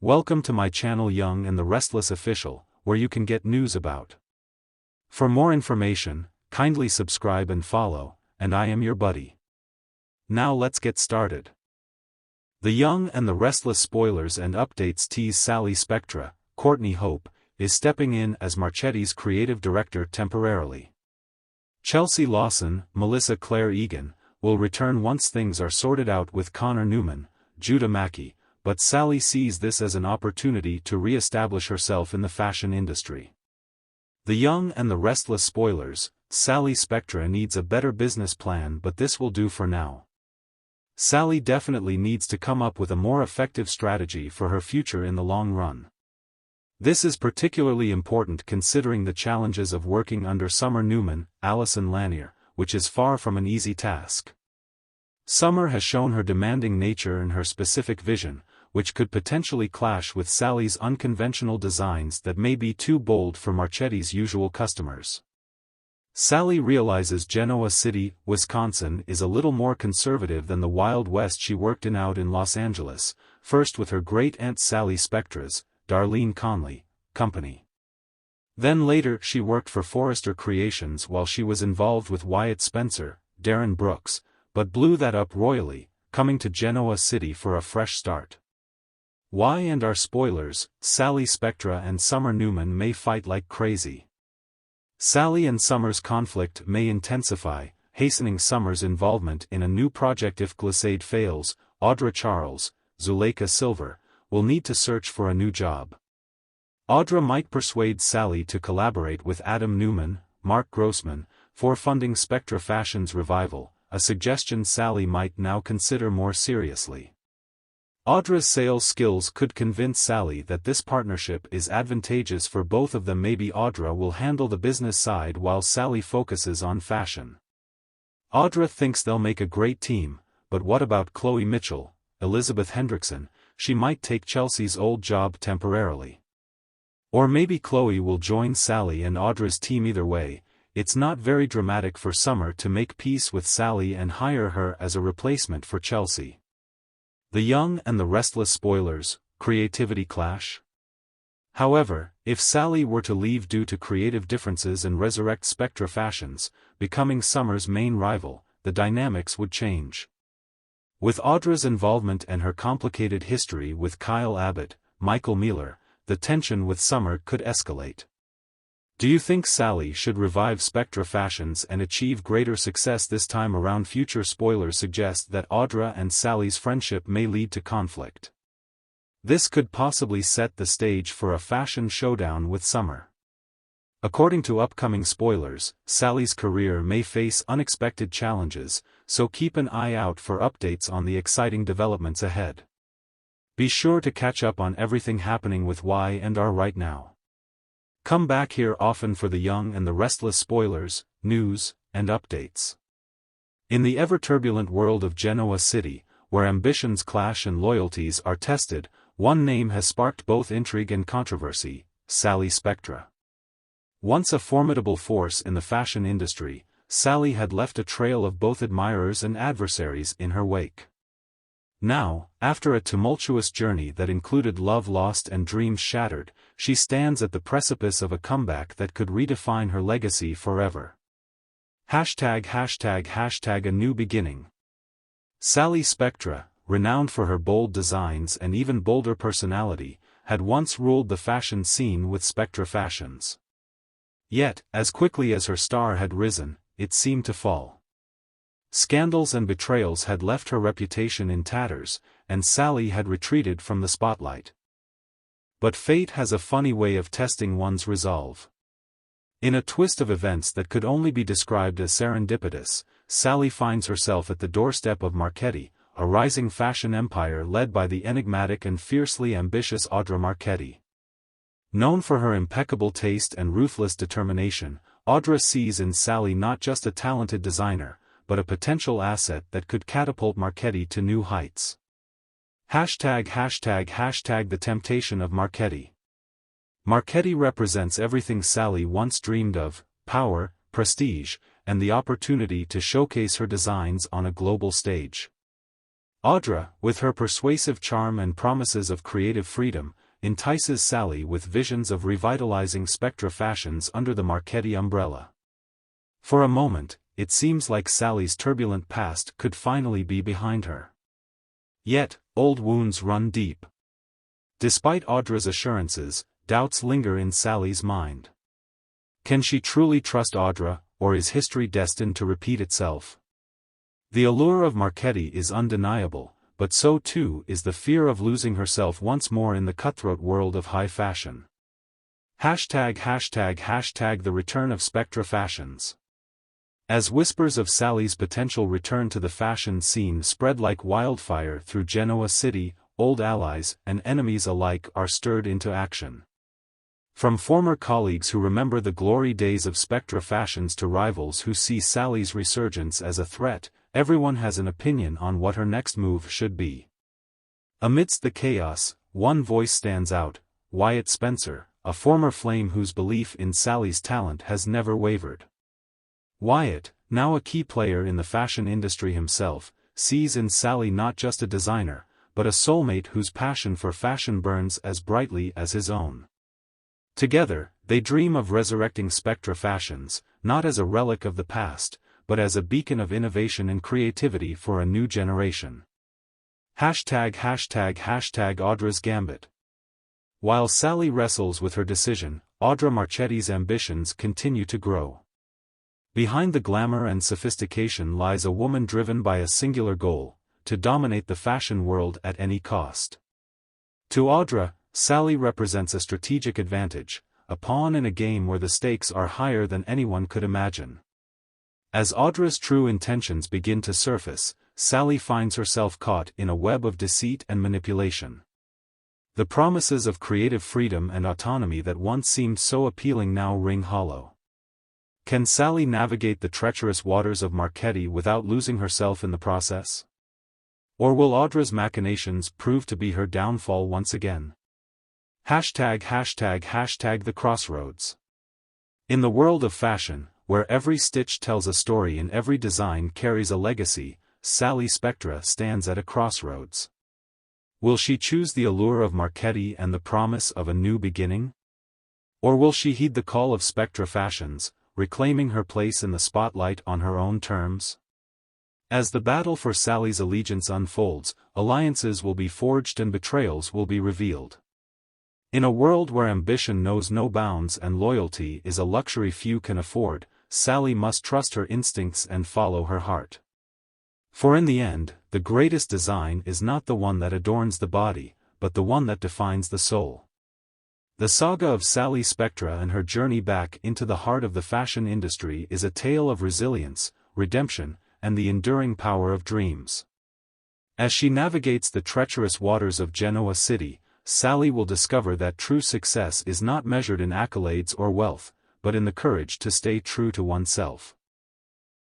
Welcome to my channel Young and the Restless Official, where you can get news about. For more information, kindly subscribe and follow, and I am your buddy. Now let's get started. The Young and the Restless spoilers and updates tease Sally Spectra, Courtney Hope, is stepping in as Marchetti's creative director temporarily. Chelsea Lawson, Melissa Claire Egan, will return once things are sorted out with Connor Newman, Judah Mackey, but Sally sees this as an opportunity to re-establish herself in the fashion industry. The Young and the Restless spoilers, Sally Spectra needs a better business plan, but this will do for now. Sally definitely needs to come up with a more effective strategy for her future in the long run. This is particularly important considering the challenges of working under Summer Newman, Allison Lanier, which is far from an easy task. Summer has shown her demanding nature and her specific vision, which could potentially clash with Sally's unconventional designs that may be too bold for Marchetti's usual customers. Sally realizes Genoa City, Wisconsin is a little more conservative than the Wild West she worked in out in Los Angeles, first with her great-aunt Sally Spectra's, Darlene Conley, company. Then later she worked for Forrester Creations while she was involved with Wyatt Spencer, Darren Brooks, but blew that up royally, coming to Genoa City for a fresh start. Why and our spoilers, Sally Spectra and Summer Newman may fight like crazy. Sally and Summer's conflict may intensify, hastening Summer's involvement in a new project if Glissade fails. Audra Charles, Zuleika Silver, will need to search for a new job. Audra might persuade Sally to collaborate with Adam Newman, Mark Grossman, for funding Spectra Fashion's revival, a suggestion Sally might now consider more seriously. Audra's sales skills could convince Sally that this partnership is advantageous for both of them. Maybe Audra will handle the business side while Sally focuses on fashion. Audra thinks they'll make a great team, but what about Chloe Mitchell, Elizabeth Hendrickson? She might take Chelsea's old job temporarily. Or maybe Chloe will join Sally and Audra's team. Either way, it's not very dramatic for Summer to make peace with Sally and hire her as a replacement for Chelsea. The Young and the Restless spoilers, creativity clash? However, if Sally were to leave due to creative differences and resurrect Spectra Fashions, becoming Summer's main rival, the dynamics would change. With Audra's involvement and her complicated history with Kyle Abbott, Michael Mealer, the tension with Summer could escalate. Do you think Sally should revive Spectra Fashions and achieve greater success this time around? Future spoilers suggest that Audra and Sally's friendship may lead to conflict. This could possibly set the stage for a fashion showdown with Summer. According to upcoming spoilers, Sally's career may face unexpected challenges, so keep an eye out for updates on the exciting developments ahead. Be sure to catch up on everything happening with Y&R right now. Come back here often for the Young and the Restless spoilers, news, and updates. In the ever-turbulent world of Genoa City, where ambitions clash and loyalties are tested, one name has sparked both intrigue and controversy: Sally Spectra. Once a formidable force in the fashion industry, Sally had left a trail of both admirers and adversaries in her wake. Now, after a tumultuous journey that included love lost and dreams shattered, she stands at the precipice of a comeback that could redefine her legacy forever. ####A new beginning. Sally Spectra, renowned for her bold designs and even bolder personality, had once ruled the fashion scene with Spectra Fashions. Yet, as quickly as her star had risen, it seemed to fall. Scandals and betrayals had left her reputation in tatters, and Sally had retreated from the spotlight. But fate has a funny way of testing one's resolve. In a twist of events that could only be described as serendipitous, Sally finds herself at the doorstep of Marchetti, a rising fashion empire led by the enigmatic and fiercely ambitious Audra Marchetti. Known for her impeccable taste and ruthless determination, Audra sees in Sally not just a talented designer, but a potential asset that could catapult Marchetti to new heights. ###The temptation of Marchetti. Marchetti represents everything Sally once dreamed of: power, prestige, and the opportunity to showcase her designs on a global stage. Audra, with her persuasive charm and promises of creative freedom, entices Sally with visions of revitalizing Spectra fashions under the Marchetti umbrella. For a moment, it seems like Sally's turbulent past could finally be behind her. Yet, old wounds run deep. Despite Audra's assurances, doubts linger in Sally's mind. Can she truly trust Audra, or is history destined to repeat itself? The allure of Marchetti is undeniable, but so too is the fear of losing herself once more in the cutthroat world of high fashion. ##### The return of Spectra fashions. As whispers of Sally's potential return to the fashion scene spread like wildfire through Genoa City, old allies and enemies alike are stirred into action. From former colleagues who remember the glory days of Spectra fashions to rivals who see Sally's resurgence as a threat, everyone has an opinion on what her next move should be. Amidst the chaos, one voice stands out: Wyatt Spencer, a former flame whose belief in Sally's talent has never wavered. Wyatt, now a key player in the fashion industry himself, sees in Sally not just a designer, but a soulmate whose passion for fashion burns as brightly as his own. Together, they dream of resurrecting Spectra fashions, not as a relic of the past, but as a beacon of innovation and creativity for a new generation. ###Audra's Gambit. While Sally wrestles with her decision, Audra Marchetti's ambitions continue to grow. Behind the glamour and sophistication lies a woman driven by a singular goal: to dominate the fashion world at any cost. To Audra, Sally represents a strategic advantage, a pawn in a game where the stakes are higher than anyone could imagine. As Audra's true intentions begin to surface, Sally finds herself caught in a web of deceit and manipulation. The promises of creative freedom and autonomy that once seemed so appealing now ring hollow. Can Sally navigate the treacherous waters of Marchetti without losing herself in the process? Or will Audra's machinations prove to be her downfall once again? ###The Crossroads. In the world of fashion, where every stitch tells a story and every design carries a legacy, Sally Spectra stands at a crossroads. Will she choose the allure of Marchetti and the promise of a new beginning? Or will she heed the call of Spectra fashions, reclaiming her place in the spotlight on her own terms? As the battle for Sally's allegiance unfolds, alliances will be forged and betrayals will be revealed. In a world where ambition knows no bounds and loyalty is a luxury few can afford, Sally must trust her instincts and follow her heart. For in the end, the greatest design is not the one that adorns the body, but the one that defines the soul. The saga of Sally Spectra and her journey back into the heart of the fashion industry is a tale of resilience, redemption, and the enduring power of dreams. As she navigates the treacherous waters of Genoa City, Sally will discover that true success is not measured in accolades or wealth, but in the courage to stay true to oneself.